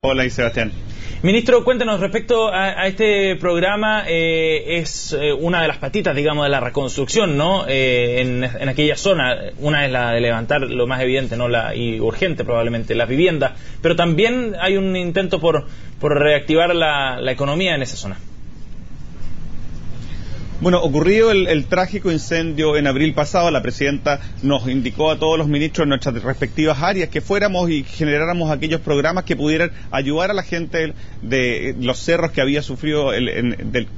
Hola, y Sebastián. Ministro, cuéntanos respecto a este programa. Es una de las patitas, digamos, de la reconstrucción, ¿no? En aquella zona. Una es la de levantar lo más evidente, ¿no? Y urgente probablemente, las viviendas. Pero también hay un intento por reactivar la economía en esa zona. Bueno, ocurrido el trágico incendio en abril pasado, la presidenta nos indicó a todos los ministros en nuestras respectivas áreas que fuéramos y generáramos aquellos programas que pudieran ayudar a la gente de los cerros que había sufrido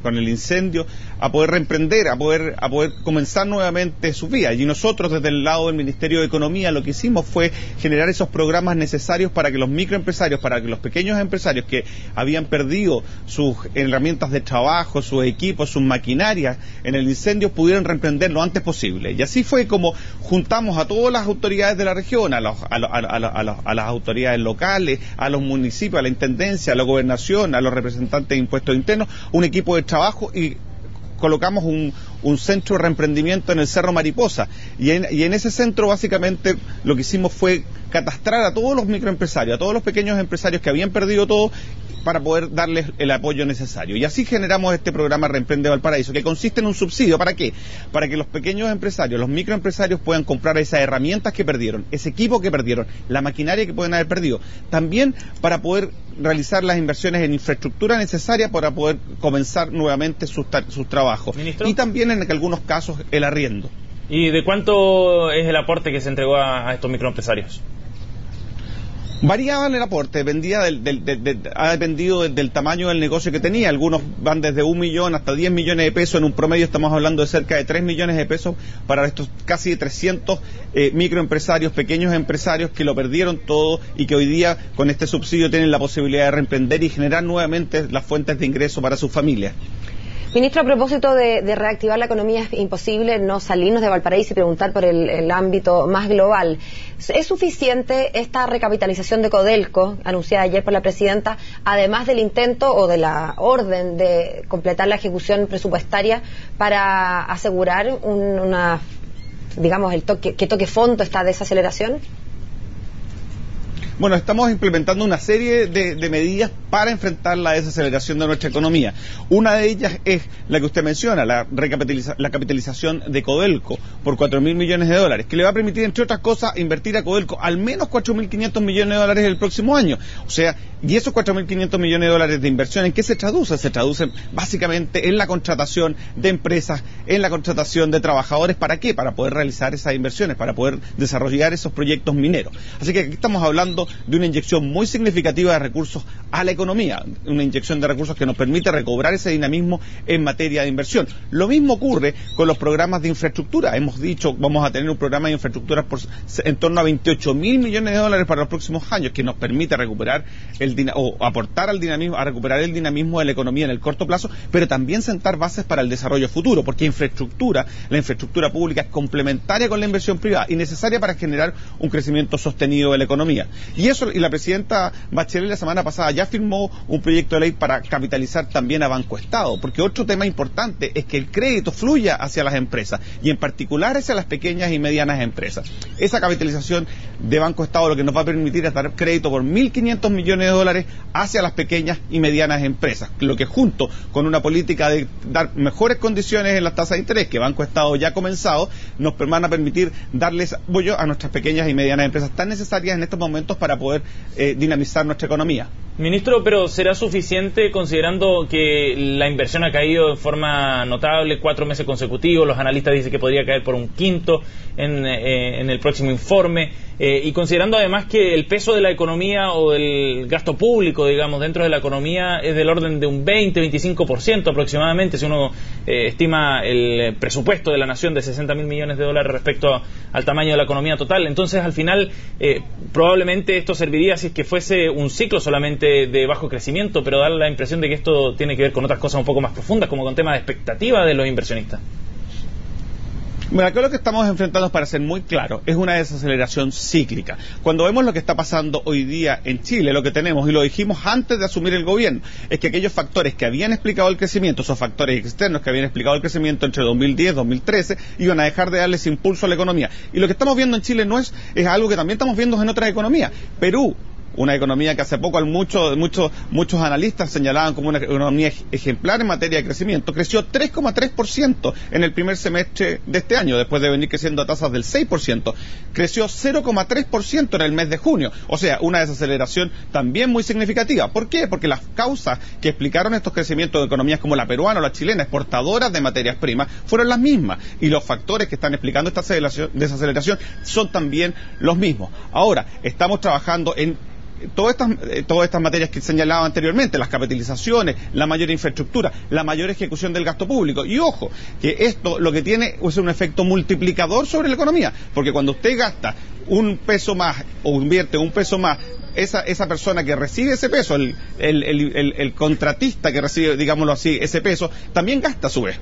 con el incendio a poder reemprender, a poder comenzar nuevamente sus vidas. Y nosotros desde el lado del Ministerio de Economía lo que hicimos fue generar esos programas necesarios para que los microempresarios, para que los pequeños empresarios que habían perdido sus herramientas de trabajo, sus equipos, sus maquinarias en el incendio pudieran reemprender lo antes posible. Y así fue como juntamos a todas las autoridades de la región, a las autoridades locales, a los municipios, a la intendencia, a la gobernación, a los representantes de impuestos internos, un equipo de trabajo y colocamos un centro de reemprendimiento en el Cerro Mariposa. Y en ese centro básicamente lo que hicimos fue catastrar a todos los microempresarios, a todos los pequeños empresarios que habían perdido todo, para poder darles el apoyo necesario. Y así generamos este programa Reemprende Valparaíso, que consiste en un subsidio. ¿Para qué? Para que los pequeños empresarios, los microempresarios puedan comprar esas herramientas que perdieron, ese equipo que perdieron, la maquinaria que pueden haber perdido. También para poder realizar las inversiones en infraestructura necesaria para poder comenzar nuevamente sus trabajos. ¿Ministro? Y también en algunos casos el arriendo. ¿Y de cuánto es el aporte que se entregó a estos microempresarios? Variaba el aporte, ha dependido del tamaño del negocio que tenía. Algunos van desde 1 millón hasta 10 millones de pesos. En un promedio estamos hablando de cerca de 3 millones de pesos para estos casi 300 microempresarios, pequeños empresarios que lo perdieron todo y que hoy día con este subsidio tienen la posibilidad de reemprender y generar nuevamente las fuentes de ingreso para sus familias. Ministro, a propósito de reactivar la economía, es imposible no salirnos de Valparaíso y preguntar por el ámbito más global. ¿Es suficiente esta recapitalización de Codelco, anunciada ayer por la presidenta, además del intento o de la orden de completar la ejecución presupuestaria para asegurar que toque fondo esta desaceleración? Bueno, estamos implementando una serie de medidas para enfrentar la desaceleración de nuestra economía. Una de ellas es la que usted menciona, la capitalización de Codelco por 4.000 millones de dólares, que le va a permitir, entre otras cosas, invertir a Codelco al menos 4.500 millones de dólares el próximo año. O sea, y esos 4.500 millones de dólares de inversión, ¿en qué se traduce? Se traducen básicamente en la contratación de empresas, en la contratación de trabajadores. ¿Para qué? Para poder realizar esas inversiones, para poder desarrollar esos proyectos mineros. Así que aquí estamos hablando de una inyección muy significativa de recursos a la economía, una inyección de recursos que nos permite recobrar ese dinamismo en materia de inversión. Lo mismo ocurre con los programas de infraestructura. Hemos dicho, vamos a tener un programa de infraestructura en torno a 28.000 millones de dólares para los próximos años, que nos permite recuperar aportar al dinamismo, a recuperar el dinamismo de la economía en el corto plazo, pero también sentar bases para el desarrollo futuro, porque la infraestructura pública es complementaria con la inversión privada y necesaria para generar un crecimiento sostenido de la economía. Y la presidenta Bachelet la semana pasada ya firmó un proyecto de ley para capitalizar también a Banco Estado, porque otro tema importante es que el crédito fluya hacia las empresas y en particular hacia las pequeñas y medianas empresas. Esa capitalización de Banco Estado lo que nos va a permitir es dar crédito por 1.500 millones de dólares hacia las pequeñas y medianas empresas, lo que junto con una política de dar mejores condiciones en las tasas de interés que Banco Estado ya ha comenzado, nos van a permitir darles apoyo a nuestras pequeñas y medianas empresas tan necesarias en estos momentos para poder dinamizar nuestra economía. Ministro, pero ¿será suficiente considerando que la inversión ha caído de forma notable 4 meses consecutivos? Los analistas dicen que podría caer por un quinto en el próximo informe, y considerando además que el peso de la economía o del gasto público, digamos, dentro de la economía es del orden de un 20-25% aproximadamente, si uno estima el presupuesto de la nación de 60.000 millones de dólares respecto al tamaño de la economía total. Entonces, al final, probablemente esto serviría si es que fuese un ciclo solamente de bajo crecimiento, pero da la impresión de que esto tiene que ver con otras cosas un poco más profundas, como con temas de expectativa de los inversionistas. Bueno, acá lo que estamos enfrentando, para ser muy claro, es una desaceleración cíclica. Cuando vemos lo que está pasando hoy día en Chile, lo que tenemos, y lo dijimos antes de asumir el gobierno, es que aquellos factores que habían explicado el crecimiento, esos factores externos que habían explicado el crecimiento entre 2010 y 2013, iban a dejar de darles impulso a la economía. Y lo que estamos viendo en Chile es algo que también estamos viendo en otras economías. Perú, una economía que hace poco muchos analistas señalaban como una economía ejemplar en materia de crecimiento, creció 3,3% en el primer semestre de este año, después de venir creciendo a tasas del 6%, creció 0,3% en el mes de junio, o sea, una desaceleración también muy significativa. ¿Por qué? Porque las causas que explicaron estos crecimientos de economías como la peruana o la chilena, exportadoras de materias primas, fueron las mismas, y los factores que están explicando esta desaceleración son también los mismos. Ahora, estamos trabajando en todas estas materias que señalaba anteriormente, las capitalizaciones, la mayor infraestructura, la mayor ejecución del gasto público. Y ojo, que esto lo que tiene es un efecto multiplicador sobre la economía, porque cuando usted gasta un peso más o invierte un peso más, esa persona que recibe ese peso, el contratista que recibe, digámoslo así, ese peso, también gasta a su vez.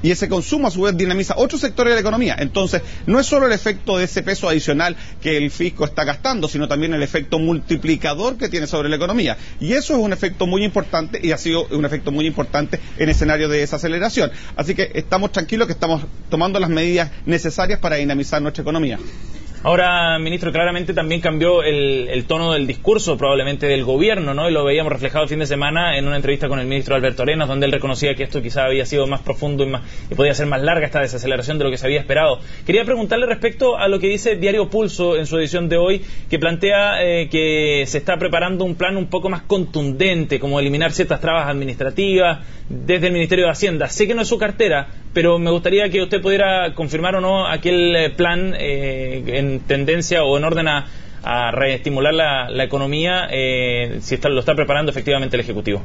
Y ese consumo a su vez dinamiza otros sectores de la economía. Entonces, no es solo el efecto de ese peso adicional que el fisco está gastando, sino también el efecto multiplicador que tiene sobre la economía. Y eso es un efecto muy importante, y ha sido un efecto muy importante en escenario de desaceleración. Así que estamos tranquilos que estamos tomando las medidas necesarias para dinamizar nuestra economía. Ahora, ministro, claramente también cambió el tono del discurso probablemente del gobierno, ¿no? Y lo veíamos reflejado el fin de semana en una entrevista con el ministro Alberto Arenas, donde él reconocía que esto quizá había sido más profundo y podía ser más larga esta desaceleración de lo que se había esperado. Quería preguntarle respecto a lo que dice Diario Pulso en su edición de hoy, que plantea que se está preparando un plan un poco más contundente, como eliminar ciertas trabas administrativas desde el Ministerio de Hacienda. Sé que no es su cartera, pero me gustaría que usted pudiera confirmar o no aquel plan en tendencia o en orden a reestimular la economía, si lo está preparando efectivamente el Ejecutivo.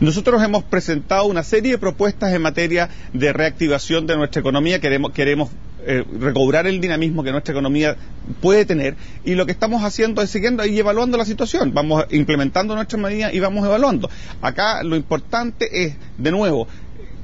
Nosotros hemos presentado una serie de propuestas en materia de reactivación de nuestra economía. Queremos recobrar el dinamismo que nuestra economía puede tener, y lo que estamos haciendo es siguiendo y evaluando la situación. Vamos implementando nuestras medidas y vamos evaluando. Acá lo importante es, de nuevo,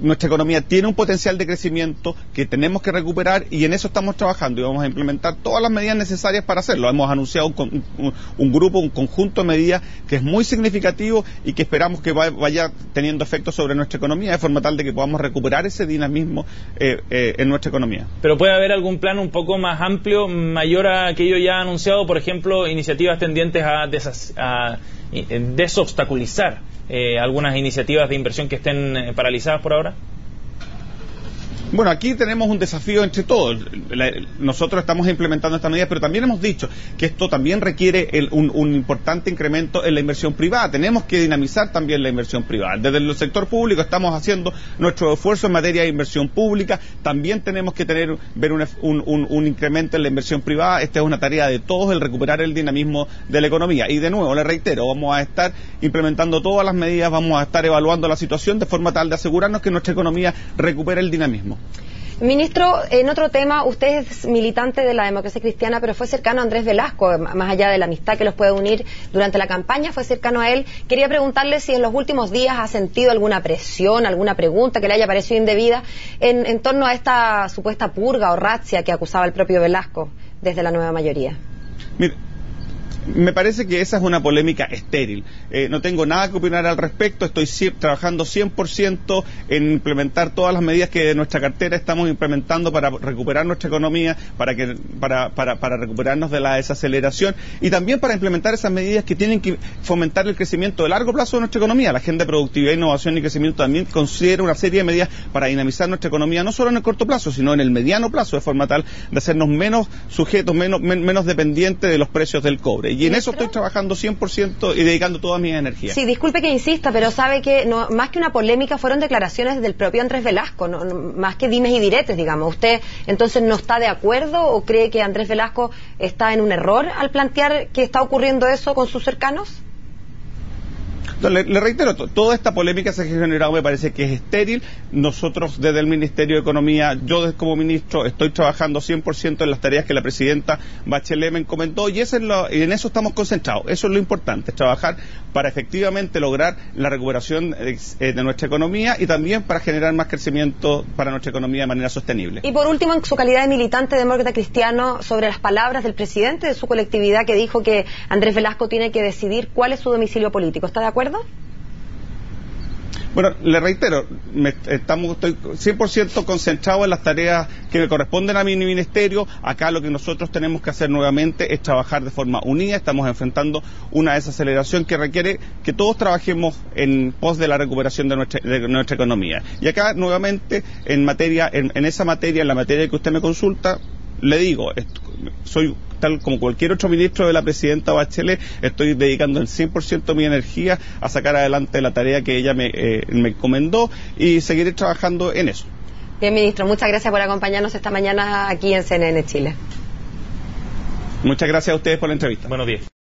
nuestra economía tiene un potencial de crecimiento que tenemos que recuperar, y en eso estamos trabajando, y vamos a implementar todas las medidas necesarias para hacerlo. Hemos anunciado un conjunto de medidas que es muy significativo y que esperamos que vaya teniendo efectos sobre nuestra economía, de forma tal de que podamos recuperar ese dinamismo en nuestra economía. Pero puede haber algún plan un poco más amplio, mayor a aquello ya anunciado, por ejemplo, iniciativas tendientes a desobstaculizar algunas iniciativas de inversión que estén paralizadas por ahora? Bueno, aquí tenemos un desafío entre todos. Nosotros estamos implementando estas medidas, pero también hemos dicho que esto también requiere un importante incremento en la inversión privada. Tenemos que dinamizar también la inversión privada. Desde el sector público estamos haciendo nuestro esfuerzo en materia de inversión pública. También tenemos que ver un incremento en la inversión privada. Esta es una tarea de todos, el recuperar el dinamismo de la economía. Y de nuevo, le reitero, vamos a estar implementando todas las medidas, vamos a estar evaluando la situación de forma tal de asegurarnos que nuestra economía recupere el dinamismo. Ministro, en otro tema, usted es militante de la democracia cristiana, pero fue cercano a Andrés Velasco, más allá de la amistad que los puede unir durante la campaña, fue cercano a él. Quería preguntarle si en los últimos días ha sentido alguna presión, alguna pregunta que le haya parecido indebida en torno a esta supuesta purga o razzia que acusaba el propio Velasco desde la nueva mayoría. Mire, me parece que esa es una polémica estéril. No tengo nada que opinar al respecto. Estoy trabajando 100% en implementar todas las medidas que de nuestra cartera estamos implementando para recuperar nuestra economía, para recuperarnos de la desaceleración, y también para implementar esas medidas que tienen que fomentar el crecimiento de largo plazo de nuestra economía. La Agenda de Productividad, Innovación y Crecimiento también considera una serie de medidas para dinamizar nuestra economía, no solo en el corto plazo, sino en el mediano plazo, de forma tal de hacernos menos sujetos, menos dependientes de los precios del cobre. Y en eso estoy trabajando 100% y dedicando toda mi energía. Sí, disculpe que insista, pero sabe que más que una polémica fueron declaraciones del propio Andrés Velasco, más que dimes y diretes, digamos. ¿Usted entonces no está de acuerdo o cree que Andrés Velasco está en un error al plantear que está ocurriendo eso con sus cercanos? Le reitero, toda esta polémica se ha generado, me parece que es estéril. Nosotros desde el Ministerio de Economía, yo como ministro, estoy trabajando 100% en las tareas que la presidenta Bachelet me encomendó, y en eso estamos concentrados. Eso es lo importante, trabajar para efectivamente lograr la recuperación de nuestra economía, y también para generar más crecimiento para nuestra economía de manera sostenible. Y por último, en su calidad de militante demócrata cristiano, sobre las palabras del presidente de su colectividad que dijo que Andrés Velasco tiene que decidir cuál es su domicilio político. ¿Está de acuerdo? Bueno, le reitero, estoy 100% concentrado en las tareas que me corresponden a mi ministerio. Acá lo que nosotros tenemos que hacer nuevamente es trabajar de forma unida. Estamos enfrentando una desaceleración que requiere que todos trabajemos en pos de la recuperación de nuestra economía. Y acá nuevamente en esa materia, en la materia que usted me consulta, le digo, soy tal como cualquier otro ministro de la presidenta Bachelet, estoy dedicando el 100% de mi energía a sacar adelante la tarea que ella me encomendó y seguiré trabajando en eso. Bien, ministro, muchas gracias por acompañarnos esta mañana aquí en CNN Chile. Muchas gracias a ustedes por la entrevista. Buenos días.